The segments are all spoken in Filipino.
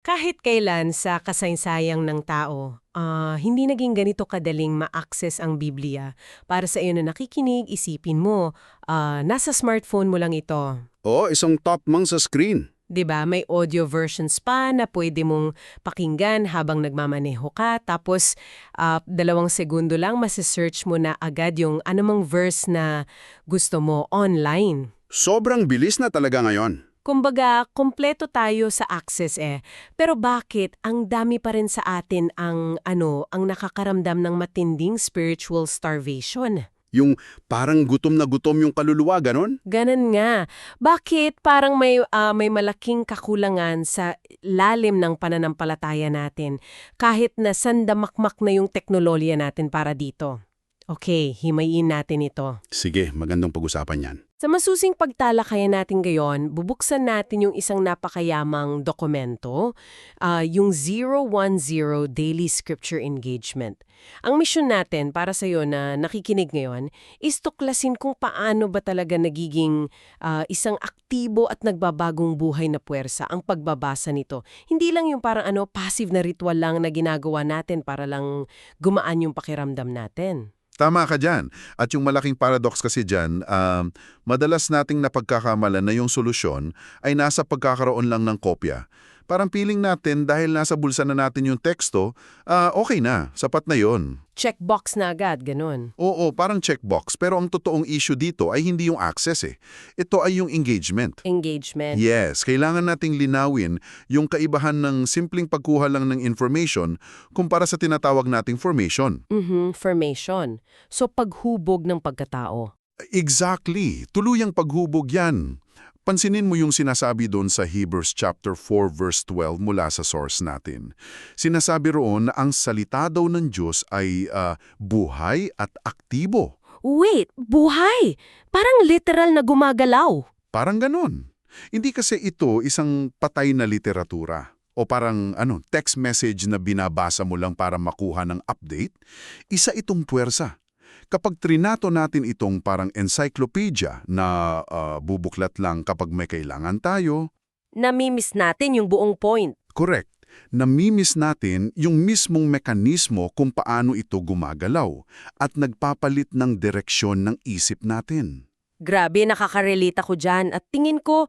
Kahit kailan sa kasaysayang ng tao, hindi naging ganito kadaling ma-access ang Biblia. Para sa iyo na nakikinig, isipin mo, nasa smartphone mo lang ito. O, isang top mang sa screen. 'Di ba? May audio versions pa na pwede mong pakinggan habang nagmamaneho ka. Tapos, 2 segundo lang masisearch mo na agad yung anumang verse na gusto mo online. Sobrang bilis na talaga ngayon. Kumbaga, kompleto tayo sa access eh. Pero bakit ang dami pa rin sa atin ang nakakaramdam ng matinding spiritual starvation? Yung parang gutom na gutom yung kaluluwa, ganon? Ganun nga. Bakit parang may malaking kakulangan sa lalim ng pananampalataya natin kahit na sandamakmak na yung teknolohiya natin para dito? Okay, himayin natin ito. Sige, magandang pag-usapan yan. Sa masusing pagtalakayan natin ngayon, bubuksan natin yung isang napakayamang dokumento, yung 010 Daily Scripture Engagement. Ang misyon natin para sa iyo na nakikinig ngayon is tuklasin kung paano ba talaga nagiging isang aktibo at nagbabagong buhay na puwersa ang pagbabasa nito. Hindi lang yung parang passive na ritual lang na ginagawa natin para lang gumaan yung pakiramdam natin. Tama ka dyan. At yung malaking paradox kasi dyan, madalas nating napagkakamalan na yung solusyon ay nasa pagkakaroon lang ng kopya. Parang feeling natin dahil nasa bulsa na natin yung teksto, okay na, sapat na yon. Checkbox na agad, ganun. Oo, parang checkbox. Pero ang totoong issue dito ay hindi yung access eh. Ito ay yung engagement. Engagement. Yes, kailangan nating linawin yung kaibahan ng simpleng pagkuha lang ng information kumpara sa tinatawag nating formation. Formation. So, paghubog ng pagkatao. Exactly. Tuluyang paghubog yan. Pansinin mo yung sinasabi doon sa Hebrews chapter 4 verse 12 mula sa source natin. Sinasabi roon na ang salita daw ng Diyos ay buhay at aktibo. Wait, buhay! Parang literal na gumagalaw. Parang ganon. Hindi kasi ito isang patay na literatura o parang text message na binabasa mo lang para makuha ng update. Isa itong puwersa. Kapag trinato natin itong parang encyclopedia na bubuklat lang kapag may kailangan tayo, Namimiss natin yung buong point. correct, namimiss natin yung mismong mekanismo kung paano ito gumagalaw at nagpapalit ng direksyon ng isip natin. Grabe, nakaka-relate ako dyan. At tingin ko,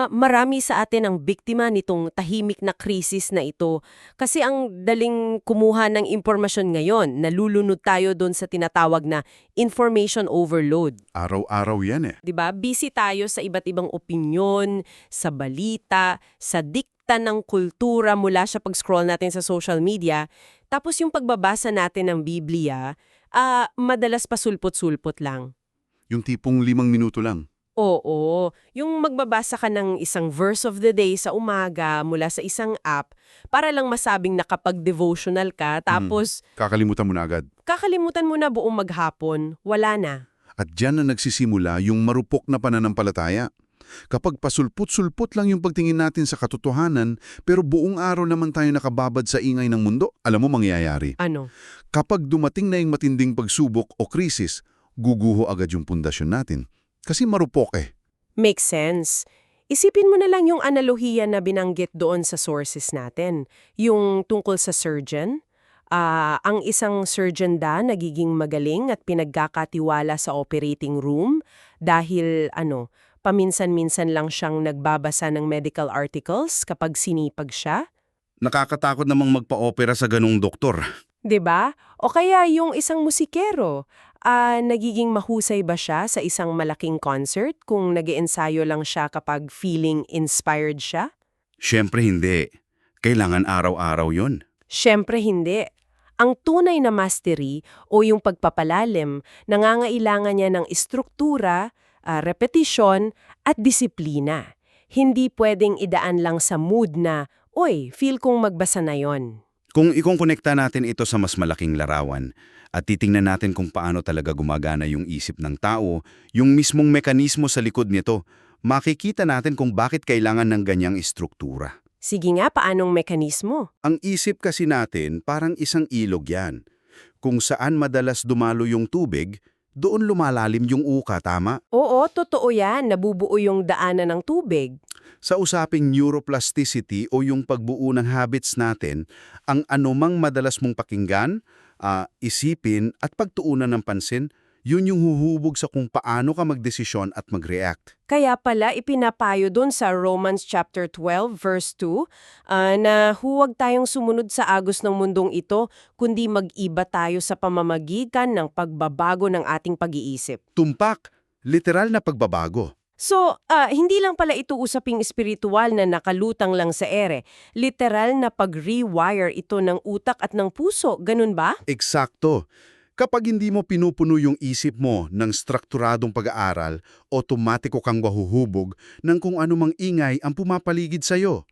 marami sa atin ang biktima nitong tahimik na krisis na ito. Kasi ang daling kumuha ng impormasyon ngayon, nalulunod tayo doon sa tinatawag na information overload. Araw-araw yan eh. 'Di ba? Busy tayo sa iba't ibang opinyon, sa balita, sa dikta ng kultura mula sa pag-scroll natin sa social media. Tapos yung pagbabasa natin ng Biblia, madalas pasulpot-sulpot lang. Yung tipong 5 minuto lang. Oo, yung magbabasa ka ng isang verse of the day sa umaga mula sa isang app para lang masabing nakapag-devotional ka tapos Kakalimutan mo na agad. kakalimutan mo na buong maghapon, wala na. At dyan na nagsisimula yung marupok na pananampalataya. Kapag pasulput-sulput lang yung pagtingin natin sa katotohanan, pero buong araw naman tayo nakababad sa ingay ng mundo, alam mo mangyayari. Ano? Kapag dumating na yung matinding pagsubok o krisis, guguho agad yung pundasyon natin. Kasi marupok eh. Makes sense. Isipin mo na lang yung analohiya na binanggit doon sa sources natin. Yung tungkol sa surgeon. Ang isang surgeon nagiging magaling at pinagkakatiwala sa operating room dahil paminsan-minsan lang siyang nagbabasa ng medical articles kapag sinipag siya. Nakakatakot namang magpa-opera sa ganung doktor. 'Di ba? O kaya yung isang musikero, nagiging mahusay ba siya sa isang malaking concert kung nag-iensayo lang siya kapag feeling inspired siya? Siyempre hindi. Kailangan araw-araw yon. Siyempre hindi. Ang tunay na mastery o yung pagpapalalim, nangangailangan niya ng istruktura, repetisyon, at disiplina. Hindi pwedeng idaan lang sa mood na, "Oy, feel kong magbasa na yon." Kung ikongkonekta natin ito sa mas malaking larawan at titingnan natin kung paano talaga gumagana yung isip ng tao, yung mismong mekanismo sa likod nito, makikita natin kung bakit kailangan ng ganyang istruktura. Sige nga, paanong mekanismo? Ang isip kasi natin parang isang ilog yan. Kung saan madalas dumalo yung tubig, doon lumalalim yung uka, tama? Oo, totoo yan. Nabubuo yung daanan ng tubig. Sa usaping neuroplasticity o yung pagbuo ng habits natin, ang anumang madalas mong pakinggan, isipin at pagtuunan ng pansin, yun yung huhubog sa kung paano ka magdesisyon at mag-react. Kaya pala ipinapayo doon sa Romans chapter 12 verse 2 na huwag tayong sumunod sa agos ng mundong ito kundi mag-iba tayo sa pamamagitan ng pagbabago ng ating pag-iisip. Tumpak, literal na pagbabago. So, hindi lang pala ito usaping espiritual na nakalutang lang sa ere. Literal na pag-rewire ito ng utak at ng puso, ganun ba? Eksakto. Kapag hindi mo pinupuno yung isip mo ng strukturadong pag-aaral, otomatiko kang mahuhubog ng kung anumang ingay ang pumapaligid sa'yo.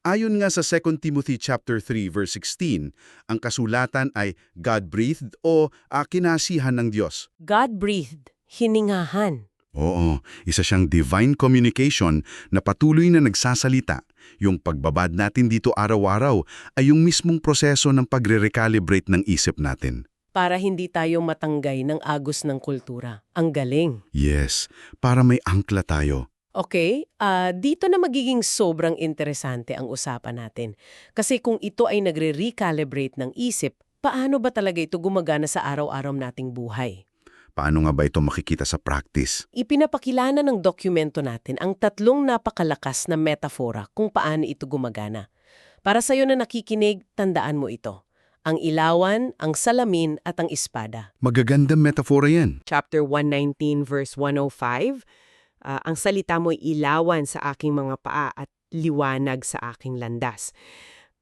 Ayon nga sa 2 Timothy chapter 3 verse 16, ang kasulatan ay God-breathed o kinasihan ng Diyos. God-breathed, hiningahan. Oo, isa siyang divine communication na patuloy na nagsasalita. Yung pagbabad natin dito araw-araw ay yung mismong proseso ng pagre-recalibrate ng isip natin. Para hindi tayo matanggay ng agos ng kultura. Ang galing. Yes, para may angkla tayo. Okay, dito na magiging sobrang interesante ang usapan natin. Kasi kung ito ay nagre-recalibrate ng isip, paano ba talaga ito gumagana sa araw-araw nating buhay? Paano nga ba ito makikita sa practice? Ipinapakilala ng dokumento natin ang tatlong napakalakas na metafora kung paano ito gumagana. Para sa iyo na nakikinig, tandaan mo ito. Ang ilawan, ang salamin at ang espada. Magagandang metafora yan. Chapter 119 verse 105, ang salita mo'y ilawan sa aking mga paa at liwanag sa aking landas.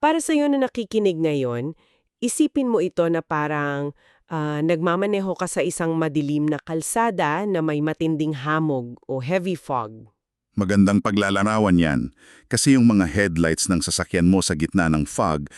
Para sa iyo na nakikinig ngayon, isipin mo ito na parang nagmamaneho ka sa isang madilim na kalsada na may matinding hamog o heavy fog. Magandang paglalarawan yan. Kasi yung mga headlights ng sasakyan mo sa gitna ng fog,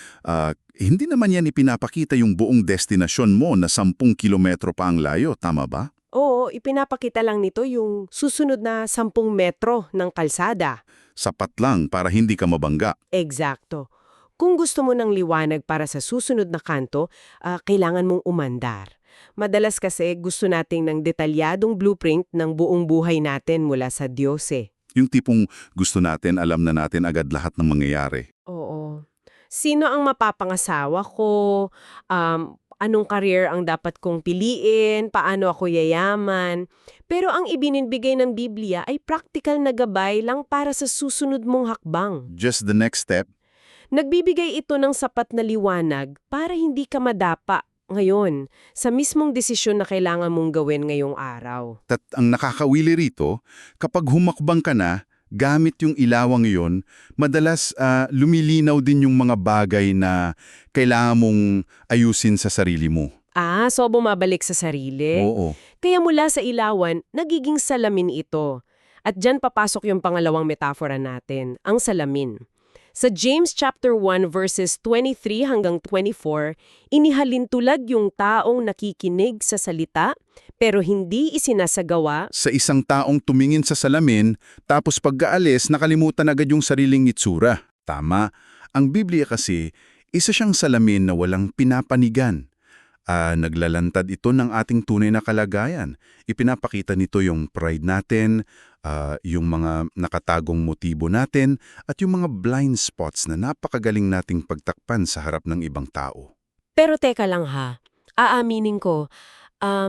hindi naman yan ipinapakita yung buong destinasyon mo na 10 kilometro pa ang layo, tama ba? Oo, ipinapakita lang nito yung susunod na 10 metro ng kalsada. Sapat lang para hindi ka mabangga. Eksakto. Kung gusto mo ng liwanag para sa susunod na kanto, kailangan mong umandar. Madalas kasi gusto nating ng detalyadong blueprint ng buong buhay natin mula sa Diyos eh. Yung tipong gusto natin, alam na natin agad lahat ng mangyayari. Oo. Sino ang mapapangasawa ko? Anong career ang dapat kong piliin? Paano ako yayaman? Pero ang ibinibigay ng Biblia ay practical na gabay lang para sa susunod mong hakbang. Just the next step. Nagbibigay ito ng sapat na liwanag para hindi ka madapa ngayon sa mismong desisyon na kailangan mong gawin ngayong araw. At ang nakakawili rito, kapag humakbang ka na, gamit yung ilawang yon, madalas lumilinaw din yung mga bagay na kailangan mong ayusin sa sarili mo. So bumabalik sa sarili? Oo. Kaya mula sa ilawan, nagiging salamin ito. At dyan papasok yung pangalawang metafora natin, ang salamin. Sa James chapter 1 verses 23 hanggang 24, inihalintulad yung taong nakikinig sa salita pero hindi isinasagawa. Sa isang taong tumingin sa salamin, tapos pagkaalis nakalimutan agad yung sariling itsura. Tama. Ang Biblia kasi, isa siyang salamin na walang pinapanigan. Naglalantad ito ng ating tunay na kalagayan. Ipinapakita nito yung pride natin, yung mga nakatagong motibo natin, at yung mga blind spots na napakagaling nating pagtakpan sa harap ng ibang tao. Pero teka lang ha, aaminin ko,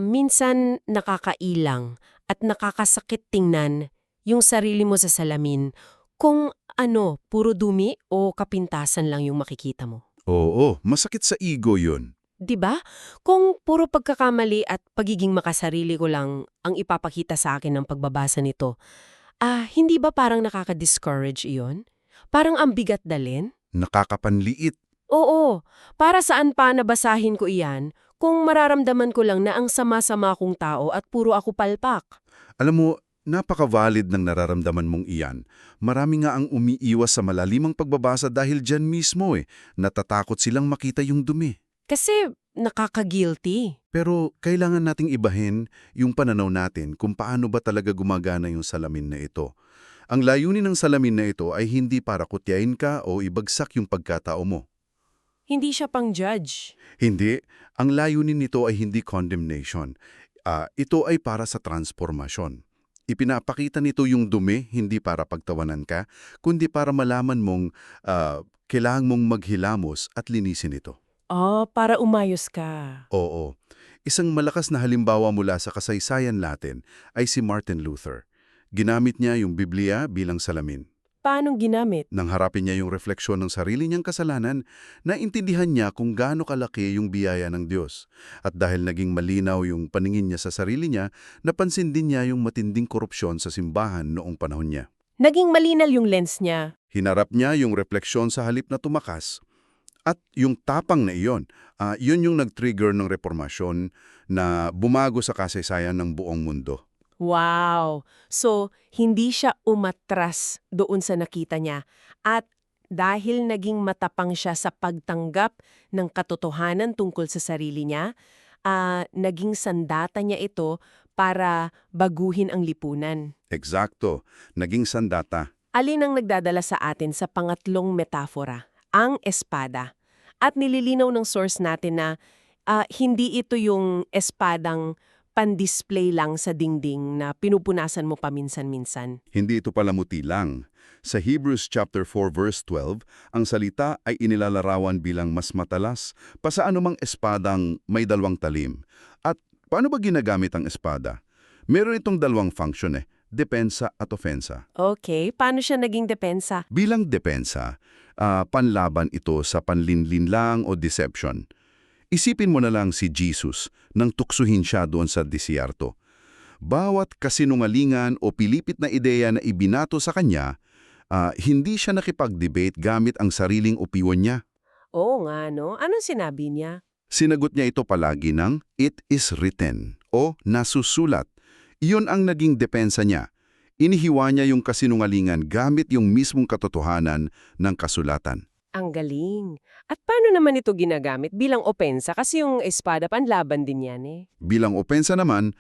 minsan nakakailang at nakakasakit tingnan yung sarili mo sa salamin kung puro dumi o kapintasan lang yung makikita mo. Oo, masakit sa ego yun. 'Di ba? Kung puro pagkakamali at pagiging makasarili ko lang ang ipapakita sa akin ng pagbabasa nito, hindi ba parang nakaka-discourage iyon? Parang ang bigat dalhin? Nakakapanliit. Oo, para saan pa nabasahin ko iyan kung mararamdaman ko lang na ang sama-sama kong tao at puro ako palpak? Alam mo, napaka-valid ng nararamdaman mong iyan. Marami nga ang umiiwas sa malalimang pagbabasa dahil dyan mismo natatakot silang makita yung dumi. Kasi nakaka-guilty. Pero kailangan nating ibahin yung pananaw natin kung paano ba talaga gumagana yung salamin na ito. Ang layunin ng salamin na ito ay hindi para kutyain ka o ibagsak yung pagkatao mo. Hindi siya pang-judge. Hindi. Ang layunin nito ay hindi condemnation. Ito ay para sa transformasyon. Ipinapakita nito yung dumi, hindi para pagtawanan ka, kundi para malaman mong kailangan mong maghilamos at linisin ito. Para umayos ka. Oo. Isang malakas na halimbawa mula sa kasaysayan natin ay si Martin Luther. Ginamit niya yung Biblia bilang salamin. Paanong ginamit? Nang harapin niya yung refleksyon ng sarili niyang kasalanan, naintindihan niya kung gaano kalaki yung biyaya ng Diyos. At dahil naging malinaw yung paningin niya sa sarili niya, napansin din niya yung matinding korupsyon sa simbahan noong panahon niya. Naging malinal yung lens niya. Hinarap niya yung refleksyon sa halip na tumakas. At yung tapang na iyon, yun yung nag-trigger ng reformasyon na bumago sa kasaysayan ng buong mundo. Wow! So, hindi siya umatras doon sa nakita niya. At dahil naging matapang siya sa pagtanggap ng katotohanan tungkol sa sarili niya, naging sandata niya ito para baguhin ang lipunan. Eksakto, naging sandata. Alin ang nagdadala sa atin sa pangatlong metafora? Ang espada. At nililinaw ng source natin na hindi ito yung espadang pan-display lang sa dingding na pinupunasan mo paminsan-minsan. Hindi ito palamuti lang. Sa Hebrews chapter 4 verse 12, ang salita ay inilalarawan bilang mas matalas pa sa anumang espadang may dalawang talim. At paano ba ginagamit ang espada? Meron itong dalawang function depensa at ofensa. Okay, paano siya naging depensa? Bilang depensa, panlaban ito sa panlinlinlang o deception. Isipin mo na lang si Jesus nang tuksuhin siya doon sa disyerto. Bawat kasinungalingan o pilipit na ideya na ibinato sa kanya, hindi siya nakipag-debate gamit ang sariling opinyon niya. Oo nga, no? Anong sinabi niya? Sinagot niya ito palagi ng, "It is written," o nasusulat. Iyon ang naging depensa niya. Inihiwa niya yung kasinungalingan gamit yung mismong katotohanan ng kasulatan. Ang galing. At paano naman ito ginagamit bilang opensa? Kasi yung espada panlaban din yan eh. Bilang opensa naman,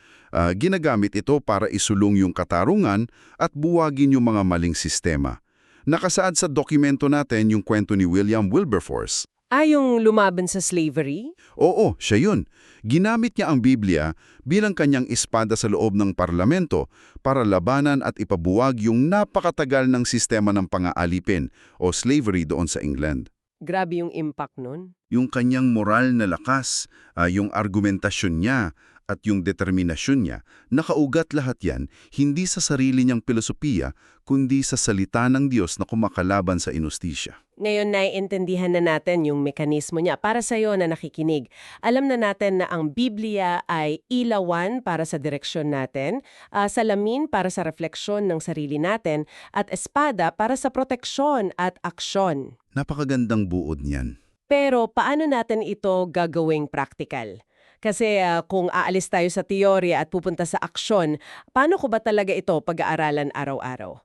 ginagamit ito para isulong yung katarungan at buwagin yung mga maling sistema. Nakasaad sa dokumento natin yung kwento ni William Wilberforce. Yung lumaban sa slavery? Oo, siya yun. Ginamit niya ang Biblia bilang kanyang espada sa loob ng parlamento para labanan at ipabuwag yung napakatagal ng sistema ng pang-aalipin o slavery doon sa England. Grabe yung impact nun. Yung kanyang moral na lakas, yung argumentasyon niya at yung determinasyon niya, nakaugat lahat yan hindi sa sarili niyang pilosopiya, kundi sa salita ng Diyos na kumakalaban sa inustisya. Ngayon naiintindihan na natin yung mekanismo niya. Para sa iyo na nakikinig, alam na natin na ang Biblia ay ilawan para sa direksyon natin, salamin para sa refleksyon ng sarili natin, at espada para sa proteksyon at aksyon. Napakagandang buod niyan. Pero paano natin ito gagawing practical? Kasi kung aalis tayo sa teorya at pupunta sa aksyon, paano ko ba talaga ito pag-aaralan araw-araw?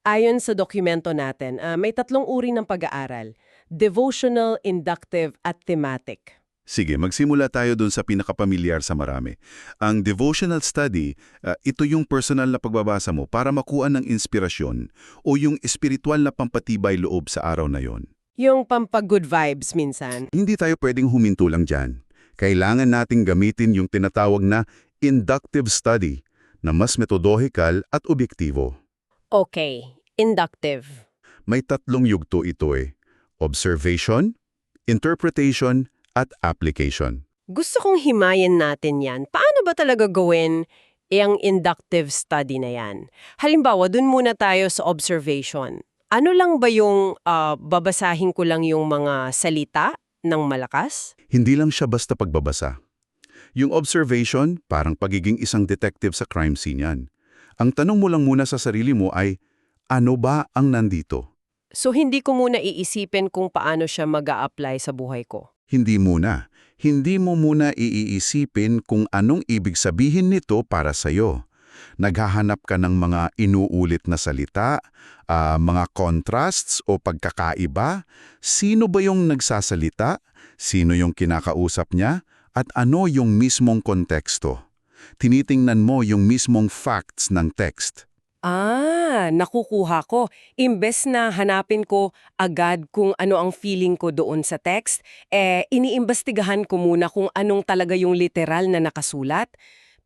Ayon sa dokumento natin, may 3 uri ng pag-aaral: devotional, inductive, at thematic. Sige, magsimula tayo dun sa pinakapamilyar sa marami. Ang devotional study, ito yung personal na pagbabasa mo para makuha ng inspirasyon o yung espiritual na pampatibay loob sa araw na yon. Yung pampag-good vibes minsan. Hindi tayo pwedeng huminto lang dyan. Kailangan nating gamitin yung tinatawag na inductive study na mas metodological at objektibo. Okay, inductive. May 3 yugto ito observation, interpretation, at application. Gusto kong himayin natin yan. Paano ba talaga gawin ang inductive study na yan? Halimbawa, dun muna tayo sa observation. Ano lang ba yung babasahin ko lang yung mga salita ng malakas? Hindi lang siya basta pagbabasa. Yung observation, parang pagiging isang detective sa crime scene yan. Ang tanong mo lang muna sa sarili mo ay, ano ba ang nandito? So hindi ko muna iisipin kung paano siya mag-a-apply sa buhay ko. Hindi muna. Hindi mo muna iisipin kung anong ibig sabihin nito para sa'yo. Naghahanap ka ng mga inuulit na salita, mga contrasts o pagkakaiba. Sino ba yung nagsasalita? Sino yung kinakausap niya? At ano yung mismong konteksto? Tinitingnan mo yung mismong facts ng text. Nakukuha ko. Imbes na hanapin ko agad kung ano ang feeling ko doon sa text, iniimbestigahan ko muna kung anong talaga yung literal na nakasulat.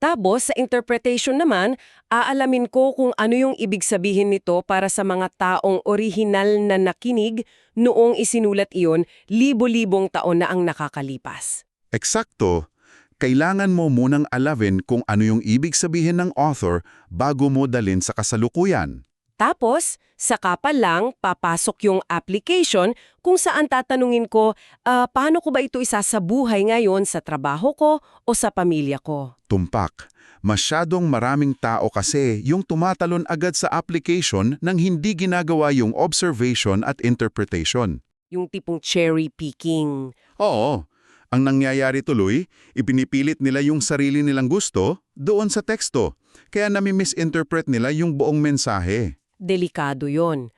Tapos, sa interpretation naman, aalamin ko kung ano yung ibig sabihin nito para sa mga taong orihinal na nakinig noong isinulat iyon libo-libong taon na ang nakakalipas. Eksakto. Kailangan mo munang alawin kung ano yung ibig sabihin ng author bago mo dalin sa kasalukuyan. Tapos, saka pa lang papasok yung application kung saan tatanungin ko, paano ko ba ito isasabuhay ngayon sa trabaho ko o sa pamilya ko? Tumpak. Masyadong maraming tao kasi yung tumatalon agad sa application nang hindi ginagawa yung observation at interpretation. Yung tipong cherry picking. Oo. Ang nangyayari tuloy, ipinipilit nila yung sarili nilang gusto doon sa teksto. Kaya nami-misinterpret nila yung buong mensahe. Delikado yon.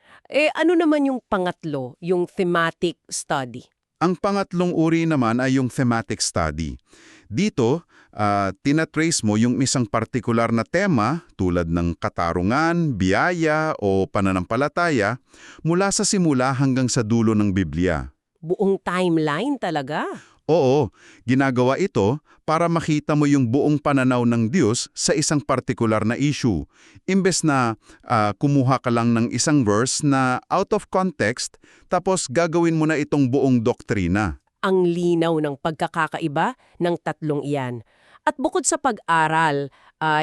Ano naman yung pangatlo, yung thematic study? Ang pangatlong uri naman ay yung thematic study. Dito, tinatrace mo yung isang partikular na tema tulad ng katarungan, biyaya o pananampalataya mula sa simula hanggang sa dulo ng Biblia. Buong timeline talaga. Oo, ginagawa ito para makita mo yung buong pananaw ng Diyos sa isang partikular na issue. Imbes na kumuha ka lang ng isang verse na out of context, tapos gagawin mo na itong buong doktrina. Ang linaw ng pagkakaiba ng tatlong iyan. At bukod sa pag-aral,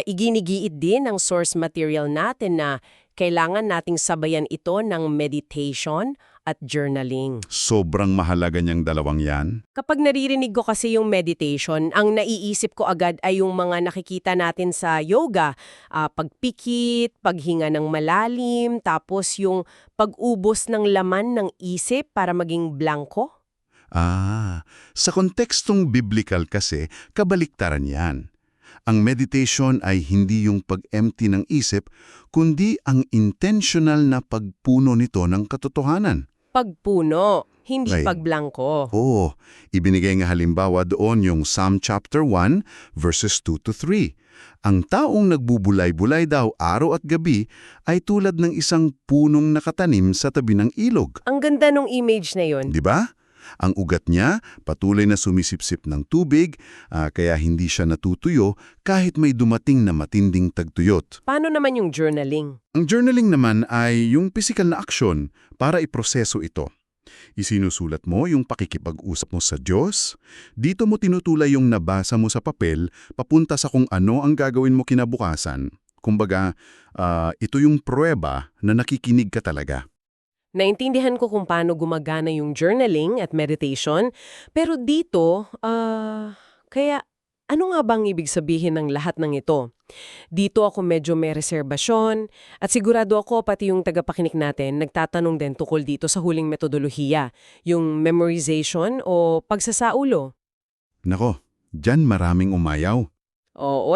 iginigiit din ang source material natin na kailangan nating sabayan ito ng meditation at journaling. Sobrang mahalaga niyang dalawang yan. Kapag naririnig ko kasi yung meditation, ang naiisip ko agad ay yung mga nakikita natin sa yoga. Pagpikit, paghinga ng malalim, tapos yung pag-ubos ng laman ng isip para maging blanko. Sa kontekstong biblical kasi, kabaliktaran yan. Ang meditation ay hindi yung pag-empty ng isip, kundi ang intentional na pagpuno nito ng katotohanan. Pagpuno, hindi Right. pagblanko. Oo, ibinigay nga halimbawa doon yung Psalm chapter 1, verses 2 to 3. Ang taong nagbubulay-bulay daw araw at gabi ay tulad ng isang punong nakatanim sa tabi ng ilog. Ang ganda nung image na yun. Di ba? Ang ugat niya patuloy na sumisipsip ng tubig, kaya hindi siya natutuyo kahit may dumating na matinding tagtuyot. Paano naman yung journaling? Ang journaling naman ay yung physical na aksyon para iproseso ito. Isinusulat mo yung pakikipag-usap mo sa Diyos. Dito mo tinutulay yung nabasa mo sa papel papunta sa kung ano ang gagawin mo kinabukasan. Kumbaga, ito yung pruweba na nakikinig ka talaga. Naintindihan ko kung paano gumagana yung journaling at meditation, pero dito, kaya ano nga bang ibig sabihin ng lahat ng ito? Dito ako medyo may reserbasyon at sigurado ako pati yung tagapakinig natin nagtatanong din tukol dito sa huling metodolohiya, yung memorization o pagsasaulo. Nako, dyan maraming umayaw. Oo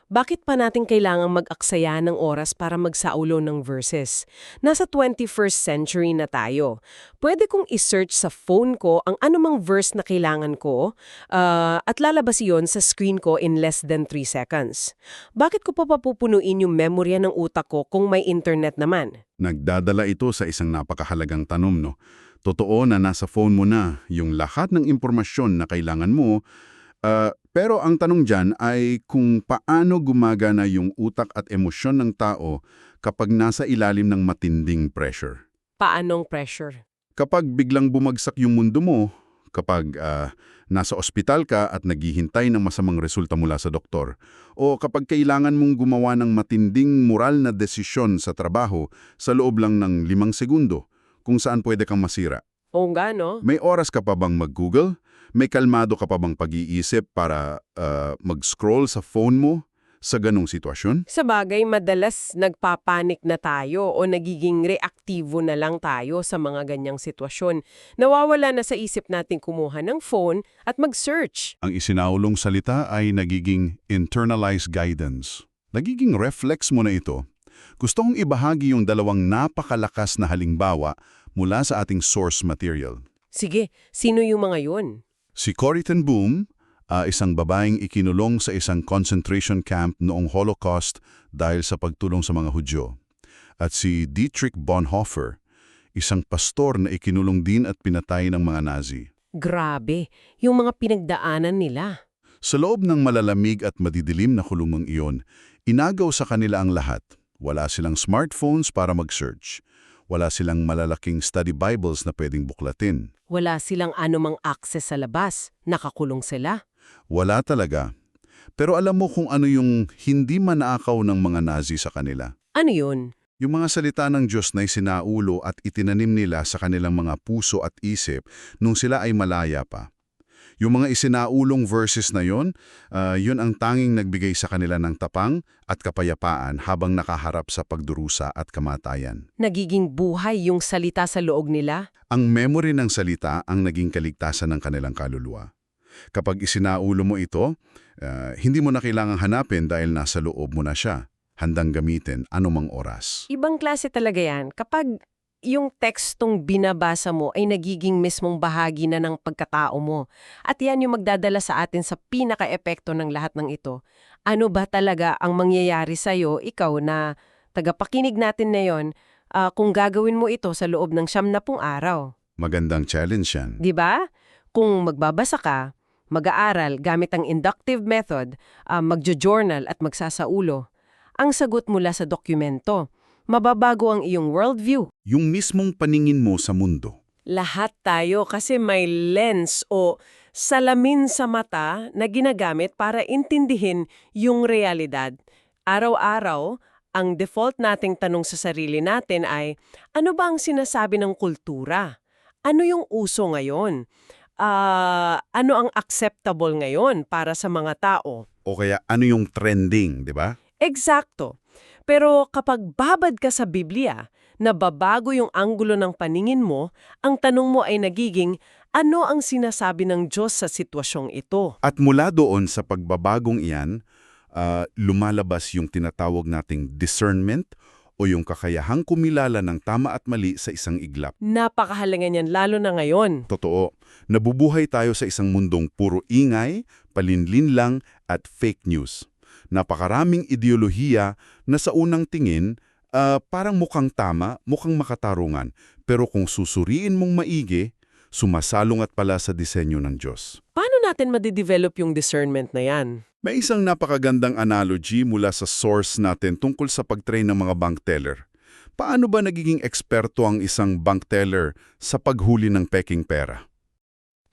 Bakit pa natin kailangang mag-aksaya ng oras para magsaulo ng verses? Nasa 21st century na tayo. Pwede kong isearch sa phone ko ang anumang verse na kailangan ko at lalabas iyon sa screen ko in less than 3 seconds. Bakit ko pa papupunuin yung memorya ng utak ko kung may internet naman? Nagdadala ito sa isang napakahalagang tanong, no? Totoo na nasa phone mo na yung lahat ng impormasyon na kailangan mo, pero ang tanong dyan ay kung paano gumagana yung utak at emosyon ng tao kapag nasa ilalim ng matinding pressure. Paanong pressure? Kapag biglang bumagsak yung mundo mo, kapag nasa ospital ka at naghihintay ng masamang resulta mula sa doktor, o kapag kailangan mong gumawa ng matinding moral na desisyon sa trabaho sa loob lang ng 5 segundo, kung saan pwede kang masira. Oo nga, no? May oras ka pa bang mag-Google? May kalmado ka pa bang pag-iisip para mag-scroll sa phone mo sa ganong sitwasyon? Sa bagay, madalas nagpapanik na tayo o nagiging reaktibo na lang tayo sa mga ganyang sitwasyon. Nawawala na sa isip natin kumuha ng phone at mag-search. Ang isinaulong salita ay nagiging internalized guidance. Nagiging reflex mo na ito. Gusto kong ibahagi yung dalawang napakalakas na halimbawa mula sa ating source material. Sige, sino yung mga yun? Si Corrie ten Boom, isang babaeng ikinulong sa isang concentration camp noong Holocaust dahil sa pagtulong sa mga Hudyo. At si Dietrich Bonhoeffer, isang pastor na ikinulong din at pinatay ng mga Nazi. Grabe, yung mga pinagdaanan nila. Sa loob ng malalamig at madidilim na kulungang iyon, inagaw sa kanila ang lahat. Wala silang smartphones para mag-search. Wala silang malalaking study Bibles na pwedeng buklatin. Wala silang anumang access sa labas. Nakakulong sila. Wala talaga. Pero alam mo kung ano yung hindi manaakaw ng mga Nazi sa kanila? Ano yun? Yung mga salita ng Diyos na isinaulo at itinanim nila sa kanilang mga puso at isip nung sila ay malaya pa. Yung mga isinaulong verses na yun ang tanging nagbigay sa kanila ng tapang at kapayapaan habang nakaharap sa pagdurusa at kamatayan. Nagiging buhay yung salita sa loob nila? Ang memory ng salita ang naging kaligtasan ng kanilang kaluluwa. Kapag isinaulo mo ito, hindi mo na kailangang hanapin dahil nasa loob mo na siya, handang gamitin anumang oras. Ibang klase talaga yan. Kapag yung tekstong binabasa mo ay nagiging mismong bahagi na ng pagkatao mo. At yan yung magdadala sa atin sa pinaka-epekto ng lahat ng ito. Ano ba talaga ang mangyayari sa'yo, ikaw na tagapakinig natin na yon, kung gagawin mo ito sa loob ng 70 araw? Magandang challenge yan. Di ba? Kung magbabasa ka, mag-aaral gamit ang inductive method, magjo-journal at magsasaulo, ang sagot mula sa dokumento, mababago ang iyong worldview. Yung mismong paningin mo sa mundo. Lahat tayo kasi may lens o salamin sa mata na ginagamit para intindihin yung realidad. Araw-araw, ang default nating tanong sa sarili natin ay, ano ba ang sinasabi ng kultura? Ano yung uso ngayon? Ano ang acceptable ngayon para sa mga tao? O kaya ano yung trending, di ba? Eksakto. Pero kapag babad ka sa Biblia, nababago yung anggulo ng paningin mo, ang tanong mo ay nagiging, ano ang sinasabi ng Diyos sa sitwasyong ito? At mula doon sa pagbabagong iyan, lumalabas yung tinatawag nating discernment o yung kakayahang kumilala ng tama at mali sa isang iglap. Napakahalaga niyan, lalo na ngayon. Totoo, nabubuhay tayo sa isang mundong puro ingay, palinlinlang at fake news. Napakaraming ideolohiya na sa unang tingin parang mukhang tama, mukhang makatarungan. Pero kung susuriin mong maigi, sumasalungat pala sa disenyo ng Diyos. Paano natin madidevelop yung discernment na yan? May isang napakagandang analogy mula sa source natin tungkol sa pag-train ng mga bank teller. Paano ba nagiging eksperto ang isang bank teller sa paghuli ng peking pera?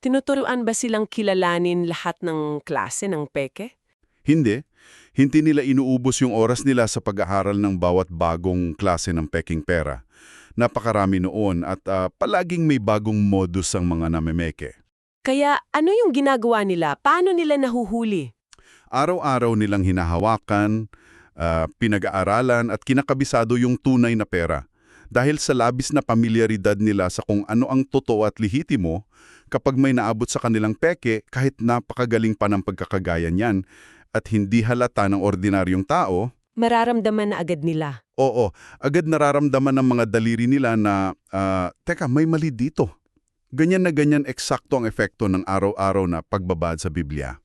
Tinuturuan ba silang kilalanin lahat ng klase ng peke? Hindi. Hindi nila inuubos yung oras nila sa pag-aaral ng bawat bagong klase ng peking pera. Napakarami noon at palaging may bagong modus ang mga namemeke. Kaya ano yung ginagawa nila? Paano nila nahuhuli? Araw-araw nilang hinahawakan, pinag-aaralan at kinakabisado yung tunay na pera. Dahil sa labis na pamilyaridad nila sa kung ano ang totoo at lihitimo, kapag may naabot sa kanilang peke, kahit napakagaling pa ng pagkakagaya niyan, at hindi halata ng ordinaryong tao, Mararamdaman na agad nila. oo, agad nararamdaman ng mga daliri nila na, teka, may mali dito. Ganyan na ganyan eksakto ang epekto ng araw-araw na pagbabad sa Biblia.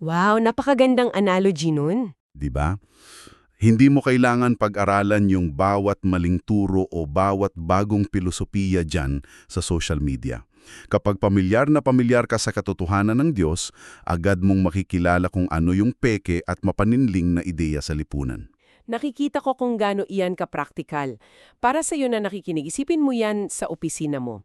Wow, napakagandang analogy nun. Di ba? Hindi mo kailangan pag-aralan yung bawat maling turo o bawat bagong pilosopiya dyan sa social media. Kapag pamilyar na pamilyar ka sa katotohanan ng Diyos, agad mong makikilala kung ano yung peke at mapaninling na ideya sa lipunan. Nakikita ko kung gaano iyan ka-praktikal. Para sa iyo na nakikinig, isipin mo yan sa opisina mo,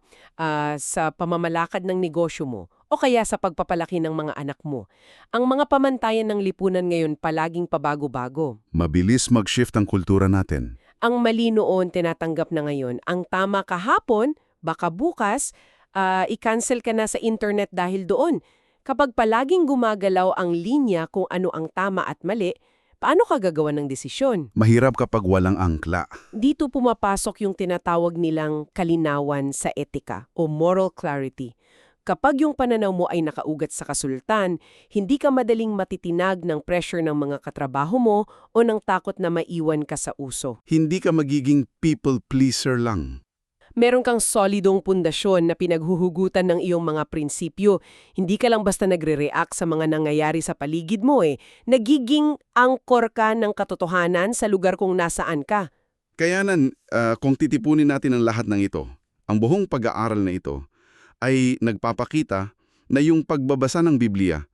sa pamamalakad ng negosyo mo, o kaya sa pagpapalaki ng mga anak mo. Ang mga pamantayan ng lipunan ngayon palaging pabago-bago. Mabilis mag-shift ang kultura natin. Ang mali noon tinatanggap na ngayon. Ang tama kahapon, baka bukas, i-cancel ka na sa internet dahil doon. Kapag palaging gumagalaw ang linya kung ano ang tama at mali, paano ka gagawa ng desisyon? Mahirap kapag walang angkla. Dito pumapasok yung tinatawag nilang kalinawan sa etika o moral clarity. Kapag yung pananaw mo ay nakaugat sa kasultan, hindi ka madaling matitinag ng pressure ng mga katrabaho mo o ng takot na maiwan ka sa uso. Hindi ka magiging people pleaser lang. Meron kang solidong pundasyon na pinaghuhugutan ng iyong mga prinsipyo. Hindi ka lang basta nagre-react sa mga nangyayari sa paligid mo Nagiging angkor ka ng katotohanan sa lugar kung nasaan ka. Kaya kung titipunin natin ang lahat ng ito, ang buong pag-aaral na ito ay nagpapakita na yung pagbabasa ng Biblia,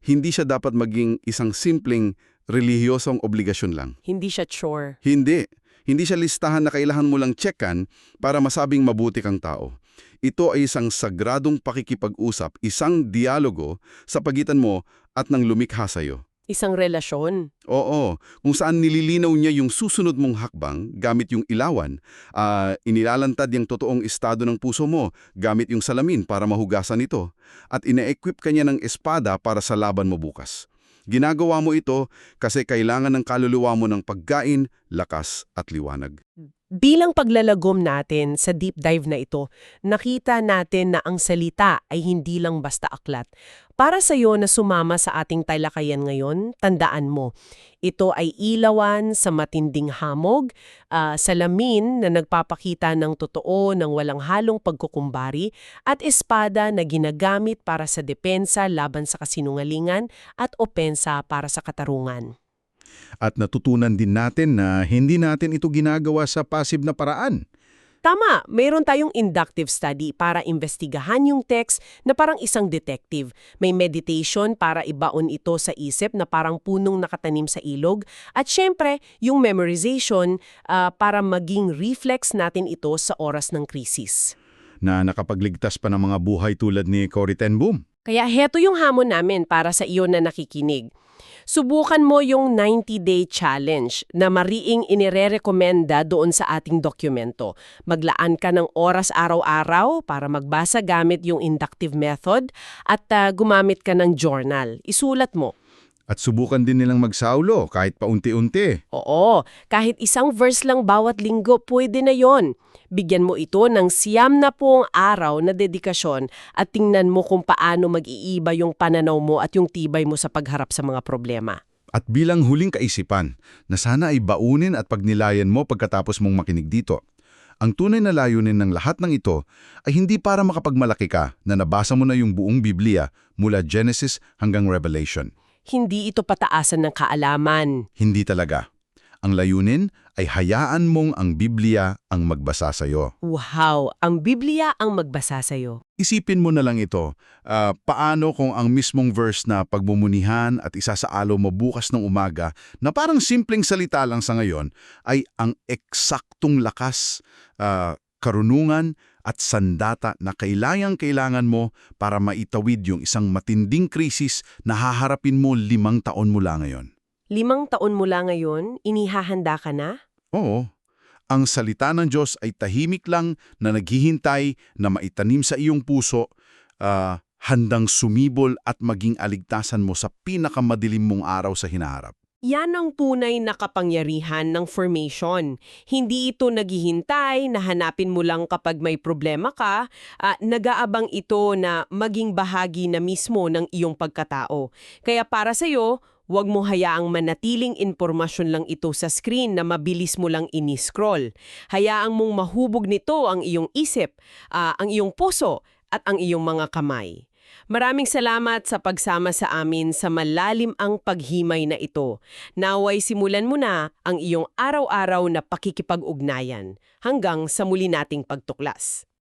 Hindi siya dapat maging isang simpleng relihiyosong obligasyon lang. Hindi siya chore. Hindi. Hindi siya listahan na kailangan mo lang tsekan para masabing mabuti kang tao. Ito ay isang sagradong pakikipag-usap, isang dialogo sa pagitan mo at ng lumikha sa'yo. Isang relasyon. Oo, kung saan nililinaw niya yung susunod mong hakbang gamit yung ilawan, inilalantad yung totoong estado ng puso mo gamit yung salamin para mahugasan ito, at ina-equip ka niya ng espada para sa laban mo bukas. Ginagawa mo ito kasi kailangan ng kaluluwa mo ng pagkain, lakas at liwanag. Bilang paglalagom natin sa deep dive na ito, nakita natin na ang salita ay hindi lang basta aklat. Para sa iyo na sumama sa ating talakayan ngayon, tandaan mo, ito ay ilawan sa matinding hamog, salamin na nagpapakita ng totoo ng walang halong pagkukumbari, at espada na ginagamit para sa depensa laban sa kasinungalingan at opensa para sa katarungan. At natutunan din natin na hindi natin ito ginagawa sa passive na paraan. Tama, mayroon tayong inductive study para investigahan yung text na parang isang detective. May meditation para ibaon ito sa isip na parang punong nakatanim sa ilog. At syempre, yung memorization para maging reflex natin ito sa oras ng krisis. Na nakapagligtas pa ng mga buhay tulad ni Corrie ten Boom. Kaya heto yung hamon namin para sa iyo na nakikinig. Subukan mo yung 90-day challenge na mariing inirerekomenda doon sa ating dokumento. Maglaan ka ng oras araw-araw para magbasa gamit yung inductive method at gumamit ka ng journal. Isulat mo. At subukan din nilang magsaulo kahit paunti-unti. Oo, kahit isang verse lang bawat linggo, pwede na yon. Bigyan mo ito ng 90 araw na dedikasyon at tingnan mo kung paano mag-iiba yung pananaw mo at yung tibay mo sa pagharap sa mga problema. At bilang huling kaisipan, na sana ay baunin at pagnilayan mo pagkatapos mong makinig dito. Ang tunay na layunin ng lahat ng ito ay hindi para makapagmalaki ka na nabasa mo na yung buong Biblia mula Genesis hanggang Revelation. Hindi ito pataasan ng kaalaman. Hindi talaga. Ang layunin ay hayaan mong ang Biblia ang magbasa sa'yo. Wow, ang Biblia ang magbasa sa'yo. Isipin mo na lang ito, paano kung ang mismong verse na pagmumunihan at isasaalo mo bukas ng umaga na parang simpleng salita lang sa ngayon ay ang eksaktong lakas, karunungan at sandata na kailangan mo para maitawid yung isang matinding krisis na haharapin mo 5 taon mula ngayon. 5 taon mula ngayon, inihahanda ka na? Oo. Ang salita ng Diyos ay tahimik lang na naghihintay na maitanim sa iyong puso, handang sumibol at maging aligtasan mo sa pinakamadilim mong araw sa hinaharap. Yan ang tunay na kapangyarihan ng formation. Hindi ito naghihintay na hanapin mo lang kapag may problema ka, nag-aabang ito na maging bahagi na mismo ng iyong pagkatao. Kaya para sa'yo, huwag mo hayaang manatiling impormasyon lang ito sa screen na mabilis mo lang ini-scroll. Hayaang mong mahubog nito ang iyong isip, ang iyong puso at ang iyong mga kamay. Maraming salamat sa pagsama sa amin sa malalim ang paghimay na ito. Naway simulan mo na ang iyong araw-araw na pakikipag-ugnayan. Hanggang sa muli nating pagtuklas.